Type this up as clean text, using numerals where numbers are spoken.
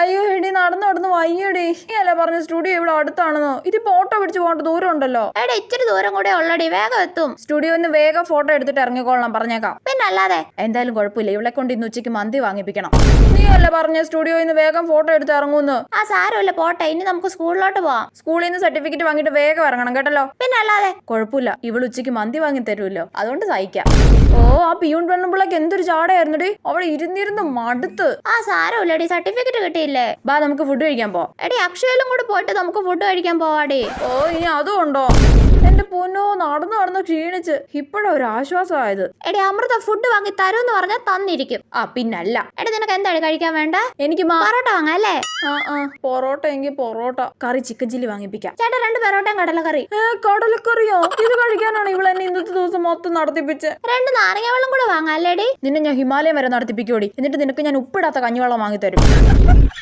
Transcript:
അയ്യോ എടി നടന്ന് വയ്യടി. നീ അല്ലേ പറഞ്ഞ സ്റ്റുഡിയോ ഇവിടെ അടുത്താണെന്നോ? ഇതിപ്പോ ഓട്ടോ പിടിച്ച് പോകേണ്ട ദൂരം ഉണ്ടല്ലോ. എടാ ഇച്ചിരി ദൂരം കൂടെ ഉള്ളടി, വേഗം എത്തും. സ്റ്റുഡിയോന്ന് വേഗം ഫോട്ടോ എടുത്തിട്ട് ഇറങ്ങിക്കോളാം പറഞ്ഞേക്കാം. പിന്നെ അല്ലാതെ എന്തായാലും കുഴപ്പമില്ല, ഇവളെ കൊണ്ട് ഇന്ന് ഉച്ചയ്ക്ക് മന്തി വാങ്ങിപ്പിക്കണം. നീ അല്ലേ പറഞ്ഞ സ്റ്റുഡിയോന്ന് വേഗം ഫോട്ടോ എടുത്ത് ഇറങ്ങൂന്ന്? ആ സാരമില്ല, പോട്ടെ. ഇനി നമുക്ക് സ്കൂളിലോട്ട് പോവാം. സ്കൂളിൽ നിന്ന് സർട്ടിഫിക്കറ്റ് വാങ്ങിട്ട് വേഗം ഇറങ്ങണം കേട്ടല്ലോ. പിന്നെ അല്ലാതെ. കുഴപ്പമില്ല, ഇവൾ ഉച്ചയ്ക്ക് മന്തി വാങ്ങി തരുമല്ലോ, അതുകൊണ്ട് സഹിക്കാം. ഓ ആ പിയൂൺ പെണ്ണുമ്പിള്ളക്ക് എന്തൊരു ചാടയായിരുന്നടി, അവിടെ ഇരുന്നിരുന്ന് മടുത്ത്. ആ സാരമില്ലടി, സർട്ടിഫിക്കറ്റ് കിട്ടിയില്ലേ? ബാ നമുക്ക് ഫുഡ് കഴിക്കാൻ പോ. എടി അക്ഷയയിലും കൂടി പോയിട്ട് നമുക്ക് ഫുഡ് കഴിക്കാൻ പോവാടി. ഓ ഇനി അതും ഉണ്ടോ? എന്റെ പൊന്നോ, നടന്ന് ക്ഷീണിച്ച് ഇപ്പോഴാ ഒരു ആശ്വാസമായത്. എടി അമൃത ഫുഡ് വാങ്ങി തരുമെന്ന് പറഞ്ഞാൽ തന്നിരിക്കും. ആ പിന്നല്ല. എടി നിനക്ക് എന്താണ് കഴിക്കാൻ വേണ്ട? എനിക്ക് പൊറോട്ട വാങ്ങാം അല്ലേ? പൊറോട്ട എങ്കിൽ പൊറോട്ട, കറി ചിക്കൻ ചില്ലി വാങ്ങിപ്പിക്കാം. ചേട്ടാ 2 പൊറോട്ടയും കടലക്കറി. കടലക്കറിയോ? ഇത് കഴിക്കാനാണ് ഇവിടെ എന്നെ ഇന്നത്തെ ദിവസം മൊത്തം നടത്തിപ്പിച്ച്. 2 നാരങ്ങ വെള്ളം കൂടെ വാങ്ങാം അല്ലേടി? നിന്നെ ഞാൻ ഹിമാലയം വരെ നടത്തിപ്പിക്കോടി, എന്നിട്ട് നിനക്ക് ഞാൻ ഉപ്പിടാത്ത കഞ്ഞിവെള്ളം വാങ്ങിത്തരും.